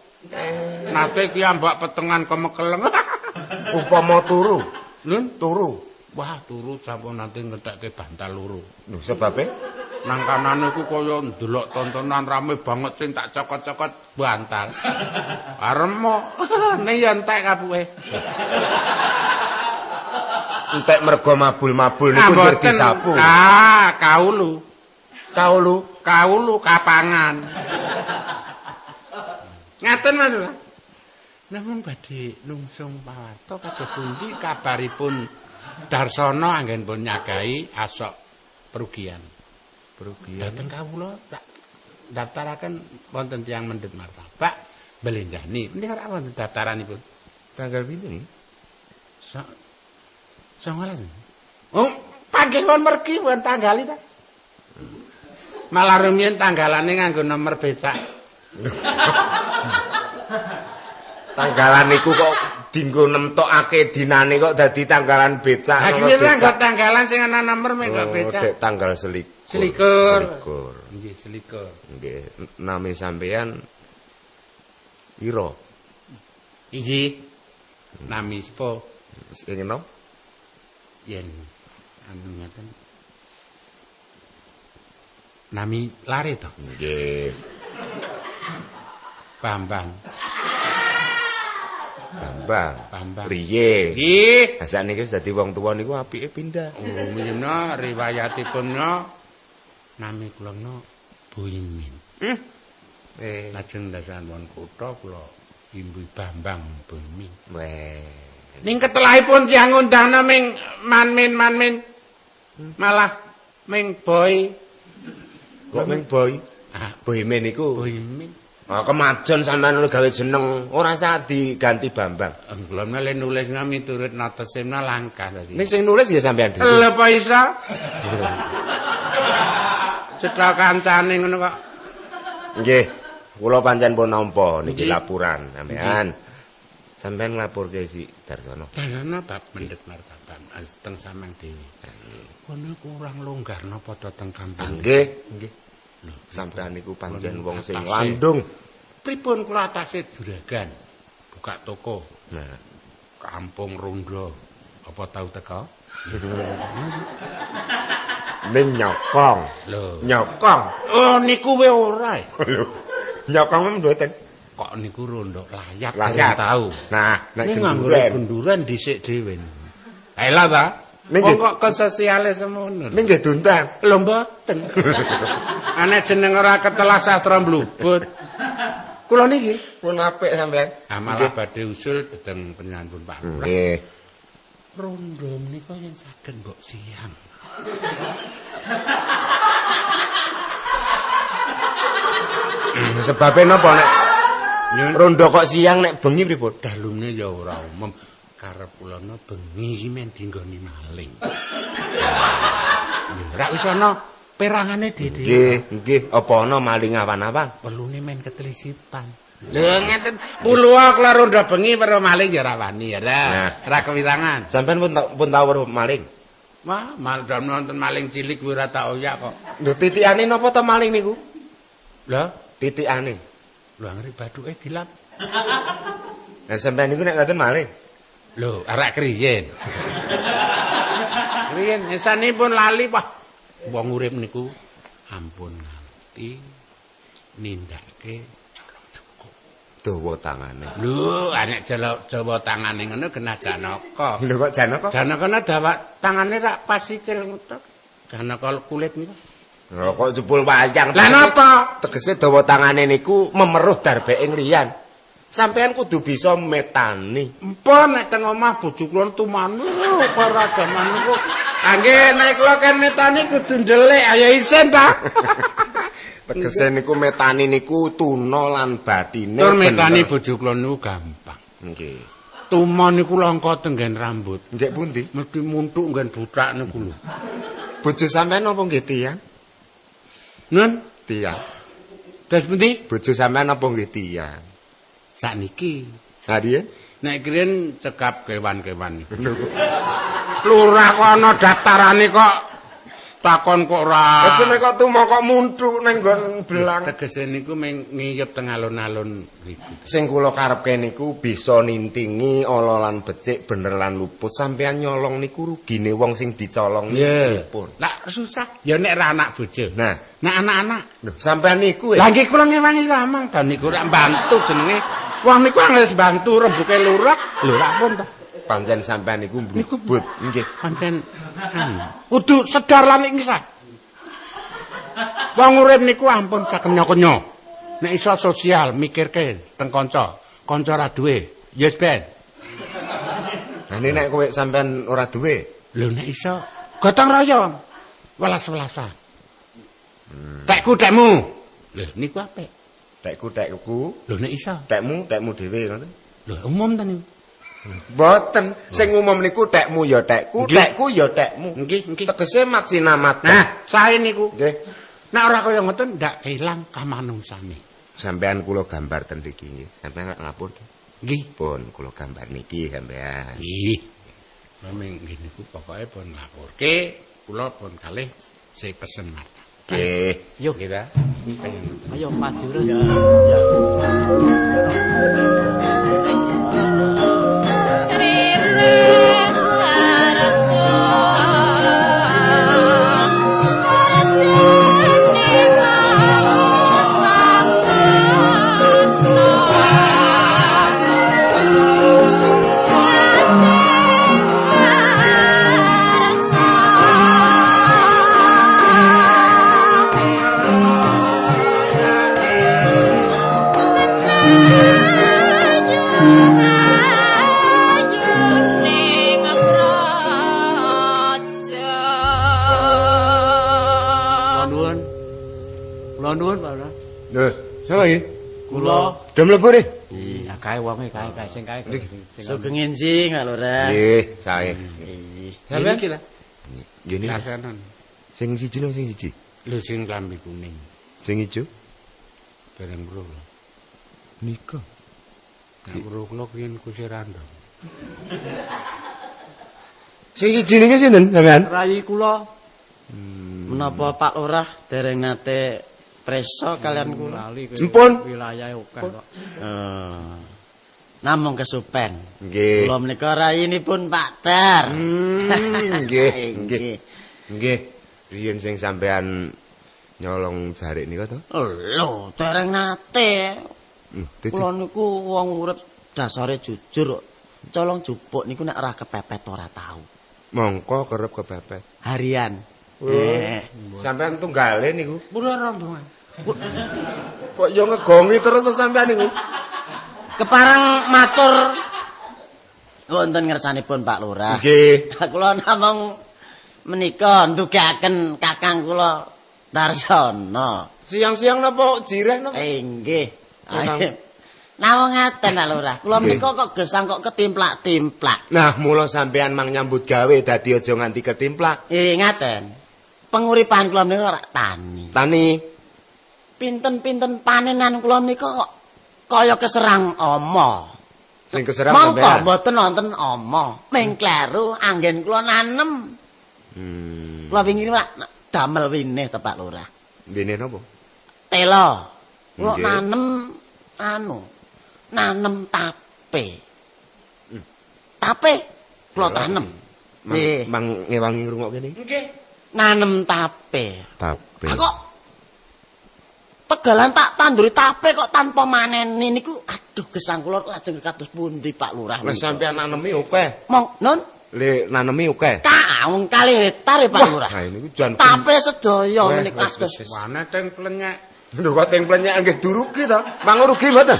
Nate piyambak petengan kemekeleng. Upama turu, Nun, turu. wah turu sampun nanti ngetekke bantal loro. Lho sebabe Nang kanane ku kaya ndelok tontonan rame banget sing tak cokot-cokot bantal. Aremo ning ya entek kapuke. entek mergo mabul-mabul niku njur disapu. Ah, kaulu. Kaulu Kapangan. Ngaten Mas. Namun badhe nungsung pawarta kados pundi kabaripun Darsana anggenipun nyagahi asok perugian. Dateng kawula tak daftaraken wonten tiyang mendhet martabak belenjani. Menika ora wonten daftaranipun. tanggal pinten? 19. Oh, panggih kon mergi wonten tanggali ta. Malah rumiyin tanggalane nganggo nomor becak. Tanggalan niku kok dinggo nemtokake dinane kok dadi tanggalan becak. Ha iki nganggo tanggalan sing ana nomor mek kok becak. Dek tanggal selikur. Selikur. Nggih, selikur. Nggih, nami sampean ira? Iki nami sapa Sing enom? yen anu ngaten. Nami lare to. Nggih. Bambang. Bambang. Priye? Nggih. Asane wis dadi wong tuwa niku apike pindah. Oh, menika riwayatipun nami kula Boimin. Lajeng dasaran wonten kutha kula Imbu Bambang Boimin. Weh. Ning ketelahipun tiyang ngundangna ming manmin. Malah ming boy. Kok ming boy? Ah, Boymen niku. Boimin. Oh, kemajon sampean gawe jeneng ora usah diganti Bambang. Lha mele nulis miturut notesemna langkah tadi. Ning sing nulis ya sampean dhewe. Lha apa iso? Cetha kancane ngono kok. Nggih, kula pancen pun nampa niki laporan sampean. Sampean nglapurke si Darsono. Dalana bab mendhet martabat teng sampean dhewe. Kono kurang longgar napa to teng kampung. Nggih, nggih. Sampean niku pancen wong sing landung. Pripun kula atase juragan buka toko. Nah, Kampung Rondo. Apa tau teko? ning nyokong. Lho. Nyokong. Oh niku we ora. Lho. Nyokong mboten. Kok niku Rondo layat Layat. tau. Nah, nek nganggone genduren. genduran dhisik dhewe. Ayolah ta. Nggih. Kok kesosiale semono. Ning nggih duntang. Lho mboten. Ana jeneng ora ketelas sastra mblubut. Kula niki Pun apik sampean. amalah badhe usul dhateng penyambut Pak Lurah. Nggih. Rondo menika yen saged mbok siang. Sebabe napa nek rondo kok siang nek bengi pripun? Dalune ya ora umum. Karep kulana bengi iki men dinggoni maling. Ora wis ana perangane dhewe. Nggih, nggih. Apa ana maling awan-awan? Perlune men ketelisipan. Lho ngeten kula kula rondo bengi karo maling ya ora wani ya. Ora kewirangan. Sampean pun tau weruh maling. Wah, madam nonton maling cilik kuwi ora tak oyak kok. Lho titikane napa to maling niku? Lho, Titikane. lho ngeri bathuke dilap. Lah sampean niku nek ngoten maling. Lho, arek kriyen. Kriyen esanipun lali wah. Wong urip niku ampun nganti nindakake Dawa tangane. lho, nek Jawa tangane ngono kena Janaka. Lho kok Janaka? Janakane dawa tangane rak pas sikil ngono. Janaka kulit niku. Lho kok jebul wayang. Lah napa? Tegese dawa tangane niku memeruh darbeke ngriyan. Sampean kudu bisa metani. Empun nek teng omah bojo kula tumanu para jaman niku. Angge nek kula kan metani kudu ndelik ayo isin ta. Tegese niku metani niku tuna lan bathine. Tur metani bojo kula niku gampang. Nggih. Tuma niku langka tenggen rambut. Nggih pundi? Mesti muntuk nggen butak niku lho. Bojo sampean napa nggih tiyang? Nun, Tiyang. terus pundi? Bojo sampean napa nggih tiyang? Sakniki. Ha riye? Nek kiriyen cekap kewan-kewan niku. Lurah kok ana daftarane kok takon kok ora. Ajene kok tuma kok muntuk ning nggon belang. Tegese niku ngiyep teng alun-alun mriku. Sing kula karepke niku bisa nintingi ala lan becik bener lan luput. Sampeyan nyolong niku rugine wong sing dicolong Nggih. Lah susah ya nek ra anak bojo. Nah, Nek anak-anak. lho sampeyan niku Lah nggih kula ngewangi samang ta niku rak mbantu jenenge. Wong niku angel mbantu rembuke lurah. Lho ra pun ta. pancen sampeyan niku mbut. Nggih. Pancen kudu sedar lan ingsa. Wong urip niku ampun sakenya-kenya. Nek iso sosial mikirke teng kanca. Kanca ra duwe, yes ben. Lah nek kowe sampeyan ora duwe, Lho nek iso gotong royong. Welas-welasan. Tekku tekmu. Lho niku apik. tekku. Lho nek iso. Tekmu dhewe ngoten. Lho umum ta niku. Mboten, sing umum niku tekmu ya tekku, tekku ya tekmu. Nggih, nggih. Tegese mat sinamat. Nah, sae niku. Nggih. Nek ora kaya ngoten ndak ilang kamanungsane. Sampeyan kula gambar ten mriki nggih. Sampeyan ngapur. Nggih. Pun kula gambar niki sampeyan. Nggih. Memang nggih niku pokoke pun nglaporke, kula pun kalih saya pesen martabak. Nggih. Yo, Kita ayo maju Ron. Kula nuwun Pak Ron. Lho, sapa iki? Kula Do mlebu nggih. ya kae wonge kae sing kae. Sugeng enjing Pak Lurah. Nggih, sae. Sampeyan Iki lah. Nggih niki. Kasanan. Sing siji lho sing siji. Lho sing klambi kuning. Sing ijo. Bareng bro. Nika. Nek bro kula kiyen kusir random. Sing siji niki sinten sampean? Rayi kula Menapa Pak Lurah dereng nate preso kalian kula? lali Sempun. wilayahe akeh kok. Namung kesupen. Nggih. Kula menika rayinipun Pak Dar. Nggih, nggih. Nggih. Riyen sing sampean nyolong jarik nika to? Lho, dereng nate. Dadi Kula niku wong urip dasare jujur. Colong jupuk niku nek ora kepepet ora tau. mongko kerep kepepet. Harian. Sampean tunggale niku. Pura rombongan. Kok yo ngegongi terus sampean niku. Keparang matur wonten ngersanipun Pak Lurah. Nggih. Kula namung menika ndugaken kakang kula Darsono. Siang-siang napa jireh napa? Nggih. Kakang. Namung ngaten Pak Lurah. Kula menika kok gesang kok ketimplak-timplak. Nah, mula sampean mang nyambut gawe dadi aja nganti ketimplak. Ngaten. Penguripan kula menika ora tani. Tani. Pinten-pinten panenan kula menika kok kaya keserang oma. Sing keserang Mongko sampean. mboten wonten oma. Ming kleru anggen kula nanem. Kula wingi damel winih to Pak Lurah. Dene napa? Tela. Kula Nggih. nanem tape. Tape kula tanem. Nggih. Mang ngewangi ngrungokke niki. Nggih. Nanem tape. Tape. Kok tegalan tak tanduri tape kok tanpa manen niku aduh gesang kula lajeng kados pundi Pak Lurah. Lah sampean nanemi akeh. Mong nun Le nanemi akeh. wong 2 hektar Pak Lurah. Nah niku jan Tape sedaya Weh, menika wes, kados. wes, wes. Wane teng plenyek. Lho kok teng plenyek nggih durugi to. Mang rugi mboten?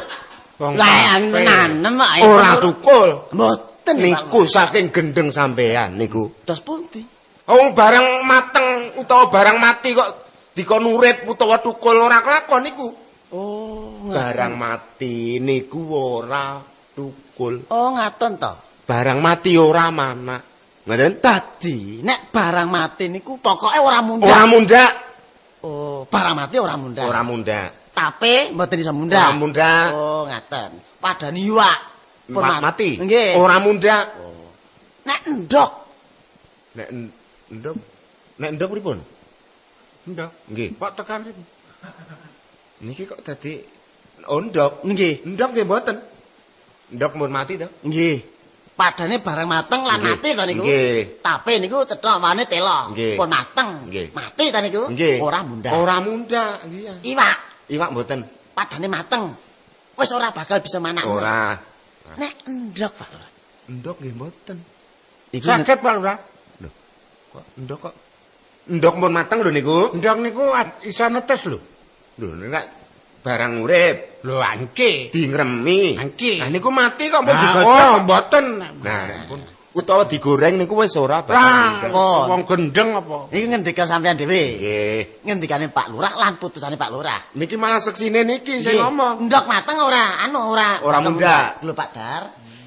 Wong Lah tape. nanem ae. Ora tukul. Mboten Niku saking gendeng sampean niku. dos pundi? Wong barang mateng utawa barang mati kok dikon urip utawa tukul ora kelakon niku. Oh, Barang mati niku ora tukul. oh ngaten to. Barang mati ora mana. Ngoten? Dadi nek barang mati niku pokoke ora mundak. Ora mundak. Oh, barang mati ora mundak. Ora mundak. Tape mboten iso mundak. Ora mundak. Oh, ngaten. Padani iwak pun Mati. Nggih. Ora mundak. Nek endok Nek ndok nek ndok pripun? Ndok. Nggih. Kok tekan rene? Niki kok dadi ndok. nggih. Ndok nggih mboten. Ndok mun mati to? Nggih. Padane barang mateng lan Nggih. mati to niku. Nggih. Tape niku cethok wane tela. Nggih. Pun mateng. Nggih. Mati to niku. Nggih. Ora mundak. Ora mundak, iya. Iwak Iwak mboten. padane mateng. Wis ora bakal bisa manak. Ora. Nek endok Pak. Ndok nggih mboten. Iku Saged Pak Lurah. Kok ndok kok? Ndok mun mateng lho niku. Ndok niku iso netes lho. Lho nek barang urip Lho angke. dingremi. Angki. Nah niku mati kok mun Oh, digocok. mboten. Nah, pun utawa digoreng niku wis ora bakal. Lah, ninggal. wong gendeng apa? Iki ngendika sampean dhewe. Nggih. Ngendikane Pak Lurah lan putusane Pak Lurah. Niki malah seksine niki sing Nggih. ngomong. Ndok mateng ora ora Ora mundak. Lho Pak Dar.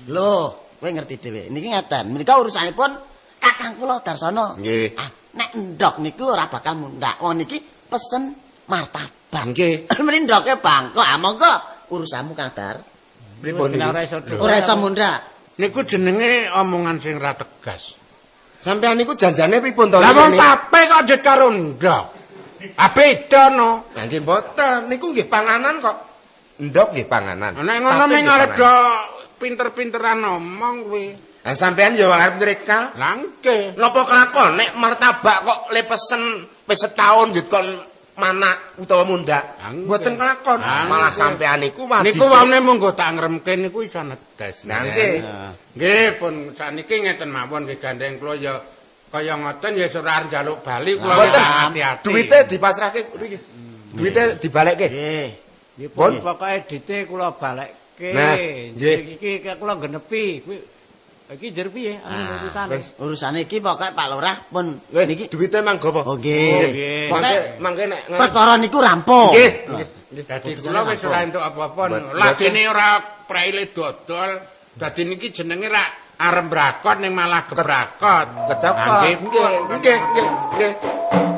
Lho, kowe ngerti dhewe. Niki ngeten. Menika urusanipun kakang kula Darsono. Nggih. Nek ndok niku ora bakal mundak. Wong niki pesen martabak. Nggih. Meni ndoke bangkok. Ah monggo urusanmu Kang Dar. Pripun niku? Ora iso Ora iso mundak. Niku jenenge omongan sing ra tegas. Sampeyan niku janjane pripun to? Lah wong tape kok njit karo ndok. Ah beda no. Lah nggih mboten, niku nggih panganan kok. Ndok nggih panganan. Nek ngono Tapi ming nggih arep panganan. do pinter-pinteran ngomong kuwi. Lah sampeyan yo arep nyreka. Lah engke. Napa kelakon nek martabak kok le pesen wis setahun njut kon manak utawa mundak. Angke. Mboten kelakon. Angke. Malah sampeyan niku wajib. Niku wone munggo tak ngremke niku iso netes. Nah, nggih. Nggih, pun saniki ngeten mawon nggih gandeng kula ya kaya ngoten ya ora arep njaluk bali kula Mboten. hati-hati. Duwite dipasrahke mriki. Duwite dibalekke. Nggih. Nggih Pun. pun pokoke dite kula balekke. Nah, nggih. Iki kula genepi. Kuwi iki jer piye urusane? wis. Urusane iki pokoke Pak Lurah pun Wis niki. duwite manggo apa? Oh nggih. Nggih. Pokoke Mangke nek perkara niku rampung. Nggih. Lho, Dadi kula wis ora entuk apa-apa. Lagene ora praile dodol. Dadi niki jenenge ra arep brakot ning malah gebrakot. Kecokot. Nggih.